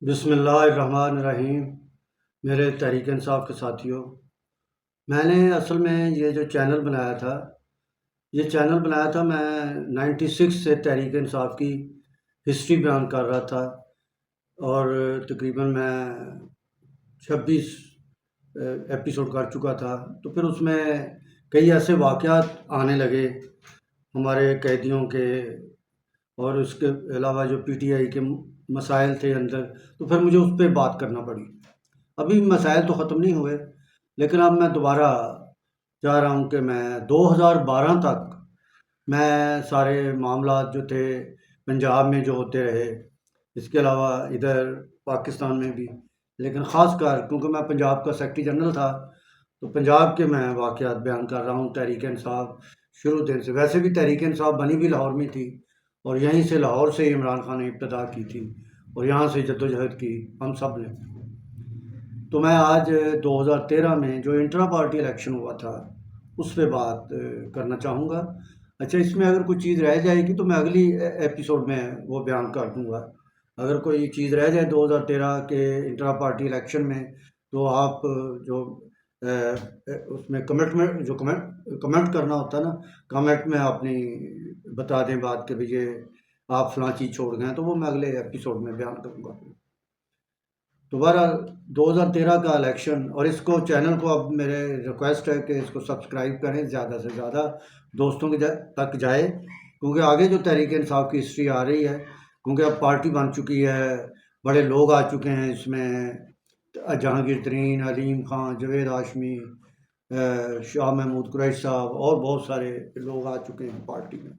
بسم اللہ الرحمن الرحیم۔ میرے تحریک انصاف کے ساتھیوں، میں نے اصل میں یہ جو چینل بنایا تھا میں 96 سے تحریک انصاف کی ہسٹری بیان کر رہا تھا، اور تقریباً میں 26 ایپیسوڈ کر چکا تھا۔ تو پھر اس میں کئی ایسے واقعات آنے لگے ہمارے قیدیوں کے، اور اس کے علاوہ جو پی ٹی آئی کے مسائل تھے اندر، تو پھر مجھے اس پہ بات کرنا پڑی۔ ابھی مسائل تو ختم نہیں ہوئے، لیکن اب میں دوبارہ چاہ رہا ہوں کہ میں 2012 تک میں سارے معاملات جو تھے پنجاب میں جو ہوتے رہے، اس کے علاوہ ادھر پاکستان میں بھی، لیکن خاص کر کیونکہ میں پنجاب کا سیکرٹری جنرل تھا، تو پنجاب کے میں واقعات بیان کر رہا ہوں۔ تحریک انصاف شروع دن سے، ویسے بھی تحریک انصاف بنی بھی لاہور میں تھی، اور یہیں سے لاہور سے ہی عمران خان نے ابتدا کی تھی، اور یہاں سے جدوجہد کی ہم سب نے۔ تو میں آج 2013 میں جو انٹرا پارٹی الیکشن ہوا تھا اس پہ بات کرنا چاہوں گا۔ اچھا، اس میں اگر کوئی چیز رہ جائے گی تو میں اگلی ایپیسوڈ میں وہ بیان کر دوں گا۔ اگر کوئی چیز رہ جائے 2013 کے انٹرا پارٹی الیکشن میں، تو آپ جو اس میں کمنٹ کرنا ہوتا ہے نا، کمنٹ میں اپنی بتا دیں بات کہ یہ آپ فلاں چیز چھوڑ گئے، تو وہ میں اگلے ایپیسوڈ میں بیان کروں گا۔ دوبارہ 2013 کا الیکشن، اور اس کو چینل کو اب میرے ریکویسٹ ہے کہ اس کو سبسکرائب کریں، زیادہ سے زیادہ دوستوں کے تک جائے، کیونکہ آگے جو تحریک انصاف کی ہسٹری آ رہی ہے، کیونکہ اب پارٹی بن چکی ہے، بڑے لوگ آ چکے ہیں اس میں، جہانگیر ترین، علیم خان، جاوید ہاشمی، شاہ محمود قریشی صاحب، اور بہت سارے لوگ آ چکے ہیں پارٹی میں۔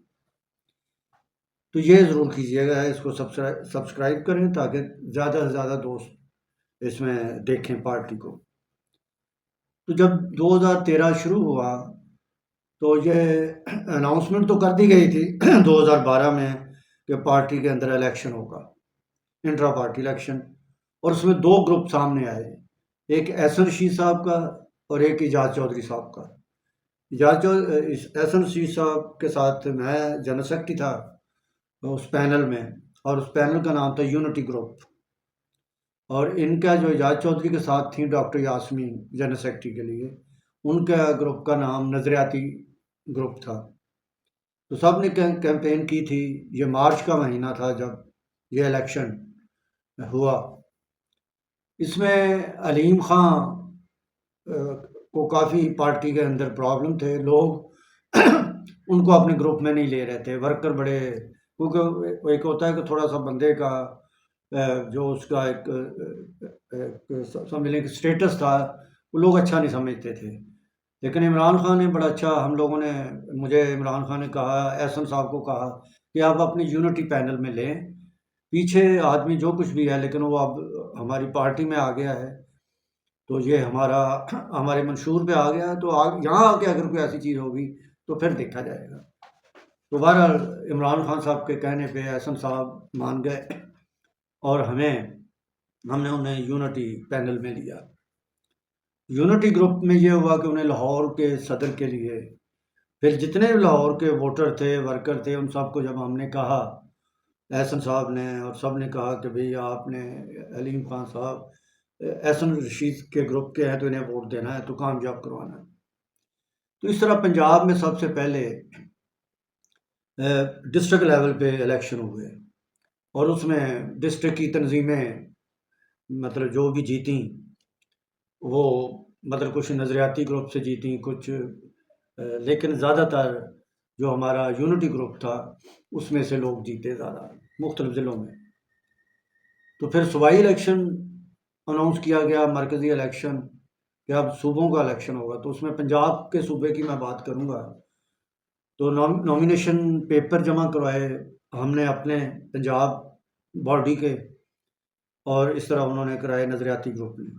تو یہ ضرور کیجیے گا، اس کو سبسکرائب کریں تاکہ زیادہ سے زیادہ دوست اس میں دیکھیں پارٹی کو۔ تو جب 2013 شروع ہوا تو یہ اناؤنسمنٹ تو کر دی گئی تھی 2012 میں کہ پارٹی کے اندر الیکشن ہوگا، انٹرا پارٹی الیکشن، اور اس میں دو گروپ سامنے آئے، ایک احسن رشید صاحب کا اور ایک اعجاز چودھری صاحب کا۔ احسن رشید صاحب کے ساتھ میں جنرل سیکرٹری تھا اس پینل میں، اور اس پینل کا نام تھا یونٹی گروپ، اور ان کا جو اعجاز چودھری کے ساتھ تھیں ڈاکٹر یاسمین جنرل سیکرٹری کے لیے، ان کا گروپ کا نام نظریاتی گروپ تھا۔ تو سب نے کیمپین کی تھی۔ یہ مارچ کا مہینہ تھا جب یہ الیکشن ہوا۔ اس میں علیم خان کو کافی پارٹی کے اندر پرابلم تھے، لوگ ان کو اپنے گروپ میں نہیں لے رہے تھے، ورکر بڑے، کیونکہ ایک ہوتا ہے کہ تھوڑا سا بندے کا جو اس کا ایک سمجھ لیں کہ اسٹیٹس تھا، وہ لوگ اچھا نہیں سمجھتے تھے۔ لیکن عمران خان نے بڑا اچھا، ہم لوگوں نے، مجھے عمران خان نے کہا، احسن صاحب کو کہا کہ آپ اپنی یونٹی پینل میں لیں، پیچھے آدمی جو کچھ بھی ہے لیکن وہ اب ہماری پارٹی میں آ گیا ہے، تو یہ ہمارے منشور پہ آ گیا ہے، تو یہاں آ کے اگر کوئی ایسی چیز ہوگی تو پھر دیکھا جائے گا۔ تو بہرحال عمران خان صاحب کے کہنے پہ احسن صاحب مان گئے، اور ہم نے انہیں یونٹی پینل میں لیا۔ یونٹی گروپ میں یہ ہوا کہ انہیں لاہور کے صدر کے لیے، پھر جتنے لاہور کے ووٹر تھے، ورکر تھے، ان سب کو جب ہم نے کہا، احسن صاحب نے اور سب نے کہا کہ بھئی آپ نے علیم خان صاحب احسن رشید کے گروپ کے ہیں تو انہیں ووٹ دینا ہے، تو کامیاب کروانا ہے۔ تو اس طرح پنجاب میں سب سے پہلے ڈسٹرکٹ لیول پہ الیکشن ہوئے، اور اس میں ڈسٹرکٹ کی تنظیمیں مطلب جو بھی جیتیں، وہ مطلب کچھ نظریاتی گروپ سے جیتیں، کچھ لیکن زیادہ تر جو ہمارا یونٹی گروپ تھا اس میں سے لوگ جیتے زیادہ مختلف ضلعوں میں۔ تو پھر صوبائی الیکشن اناؤنس کیا گیا، مرکزی الیکشن، کہ اب صوبوں کا الیکشن ہوگا۔ تو اس میں پنجاب کے صوبے کی میں بات کروں گا۔ تو نامینیشن پیپر جمع کروائے ہم نے اپنے پنجاب باڈی کے، اور اس طرح انہوں نے کرائے نظریاتی گروپ نے۔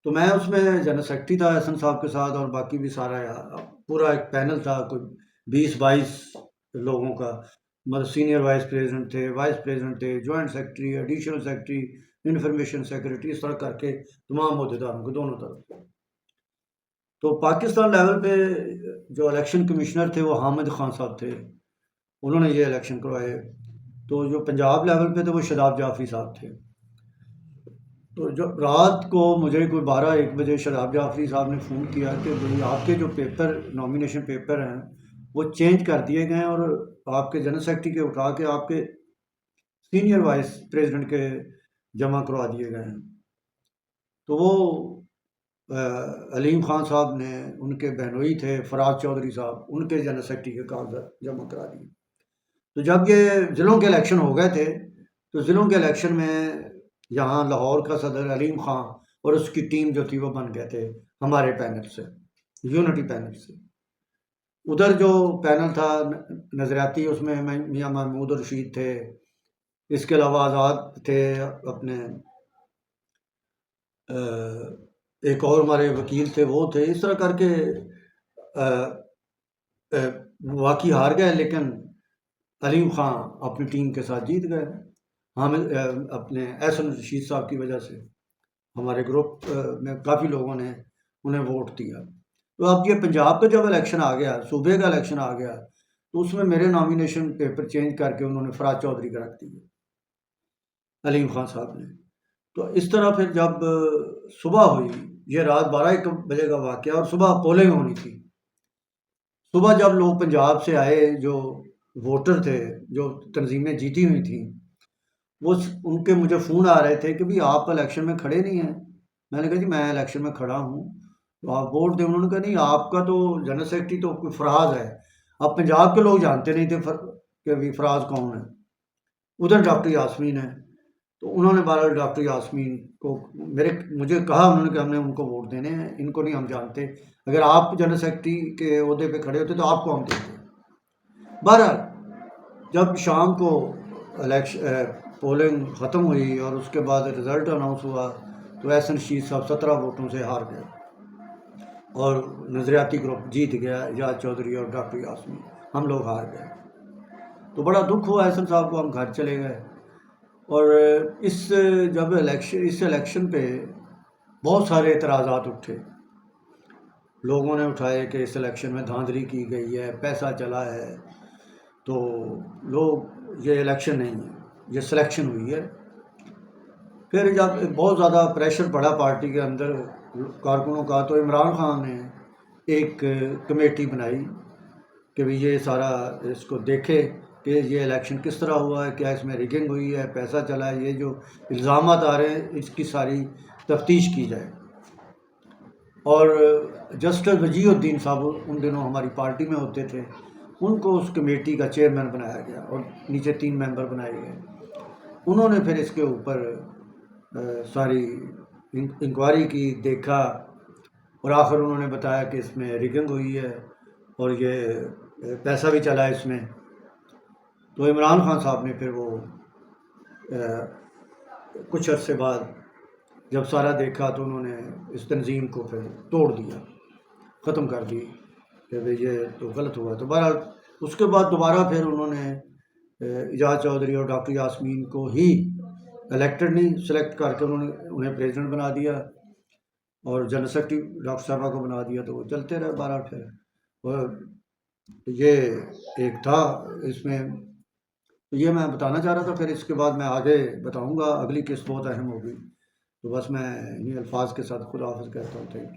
تو میں اس میں جنرل سیکرٹری تھا احسن صاحب کے ساتھ، اور باقی بھی سارا پورا ایک پینل تھا، کوئی 20-22 لوگوں کا، مطلب سینئر وائس پریزیڈنٹ تھے، وائس پریزیڈنٹ تھے، joint secretary, additional secretary, information secretary, اس طرح کر کے تمام عہدیداروں کو دونوں طرف۔ تو پاکستان لیول پہ جو الیکشن کمشنر تھے وہ حامد خان صاحب تھے، انہوں نے یہ الیکشن کروائے۔ تو جو پنجاب لیول پہ تھے وہ شاداب جعفری صاحب تھے۔ تو جب رات کو مجھے کوئی 12-1 بجے شاداب جعفری صاحب نے فون کیا کہ بھئی آپ کے جو پیپر نامینیشن پیپر ہیں وہ چینج کر دیے گئے ہیں اور آپ کے جنرل سیکرٹری کے اٹھا کے آپ کے سینئر وائس پریزیڈنٹ کے جمع کروا دیے گئے ہیں۔ تو وہ علیم خان صاحب نے ان کے بہنوئی تھے فراز چودھری صاحب، ان کے جنرل سیکرٹری کے کاغذات جمع کرا دیے۔ تو جب یہ ضلعوں کے الیکشن ہو گئے تھے تو ضلعوں کے الیکشن میں یہاں لاہور کا صدر علیم خان اور اس کی ٹیم جو تھی وہ بن گئے تھے ہمارے پینل سے، یونٹی پینل سے۔ ادھر جو پینل تھا نظریاتی، اس میں میاں محمود رشید تھے، اس کے علاوہ آزاد تھے، اپنے ایک اور ہمارے وکیل تھے وہ تھے، اس طرح کر کے واقعی ہار گئے، لیکن علیم خان اپنی ٹیم کے ساتھ جیت گئے۔ حامد اپنے احسن رشید صاحب کی وجہ سے ہمارے گروپ میں کافی لوگوں نے انہیں ووٹ دیا۔ تو اب یہ پنجاب کا جب الیکشن آ گیا، صوبے کا الیکشن آ گیا، تو اس میں میرے نامینیشن پیپر چینج کر کے انہوں نے فراز چودھری کا رکھ دیا، علیم خان صاحب نے۔ تو اس طرح پھر جب صبح ہوئی، یہ رات 12-1 بجے کا واقعہ، اور صبح پولنگ ہونی تھی۔ صبح جب لوگ پنجاب سے آئے، جو ووٹر تھے، جو تنظیمیں جیتی ہوئی تھیں، وہ ان کے مجھے فون آ رہے تھے کہ بھی آپ الیکشن میں کھڑے نہیں ہیں۔ میں نے کہا جی میں الیکشن میں کھڑا ہوں، تو آپ ووٹ دیں۔ انہوں نے کہا نہیں، آپ کا تو جنرل سیکرٹری تو کوئی فراز ہے۔ اب پنجاب کے لوگ جانتے نہیں تھے کہ بھی فراز کون ہے۔ ادھر ڈاکٹر یاسمین ہے، تو انہوں نے بہرحال ڈاکٹر یاسمین کو مجھے کہا، انہوں نے کہ ہم نے ان کو ووٹ دینے ہیں، ان کو نہیں ہم جانتے، اگر آپ جنرل سیکرٹری کے عہدے پہ کھڑے ہوتے تو آپ کو ہم دیتے۔ بہرحال جب شام کو پولنگ ختم ہوئی اور اس کے بعد رزلٹ اناؤنس ہوا، تو احسن رشید صاحب 17 ووٹوں سے ہار گئے اور نظریاتی گروپ جیت گیا، اعجاز چودھری اور ڈاکٹر یاسمین، ہم لوگ ہار گئے۔ تو بڑا دکھ ہوا احسن صاحب کو، ہم گھر چلے گئے۔ اور اس الیکشن پہ بہت سارے اعتراضات اٹھے، لوگوں نے اٹھائے کہ اس الیکشن میں دھاندلی کی گئی ہے، پیسہ چلا ہے، تو لوگ یہ الیکشن نہیں ہے، یہ سلیکشن ہوئی ہے۔ پھر جب بہت زیادہ پریشر پڑا پارٹی کے اندر کارکنوں کا، تو عمران خان نے ایک کمیٹی بنائی کہ بھی یہ سارا اس کو دیکھے کہ یہ الیکشن کس طرح ہوا ہے، کیا اس میں ریگنگ ہوئی ہے، پیسہ چلا ہے، یہ جو الزامات آ رہے ہیں اس کی ساری تفتیش کی جائے۔ اور جسٹس وجیہ الدین صاحب ان دنوں ہماری پارٹی میں ہوتے تھے، ان کو اس کمیٹی کا چیئرمین بنایا گیا اور نیچے 3 ممبر بنائے گئے۔ انہوں نے پھر اس کے اوپر ساری انکوائری کی، دیکھا، اور آخر انہوں نے بتایا کہ اس میں ریگنگ ہوئی ہے اور یہ پیسہ بھی چلا ہے اس میں۔ تو عمران خان صاحب نے پھر وہ کچھ عرصے بعد جب سارا دیکھا تو انہوں نے اس تنظیم کو پھر توڑ دیا، ختم کر دی کہ یہ تو غلط ہوا۔ تو بہرحال اس کے بعد دوبارہ پھر انہوں نے اعجاز چودھری اور ڈاکٹر یاسمین کو ہی الیکٹڈ نہیں سلیکٹ کر کے انہیں پریزیڈنٹ بنا دیا اور جنرل سیکرٹری ڈاکٹر صاحبہ کو بنا دیا، تو وہ چلتے رہے بہرحال۔ پھر اور یہ ایک تھا اس میں، یہ میں بتانا چاہ رہا تھا۔ پھر اس کے بعد میں آگے بتاؤں گا، اگلی قسط بہت اہم ہوگی۔ تو بس میں انہیں الفاظ کے ساتھ خدا حافظ کہتا ہوں۔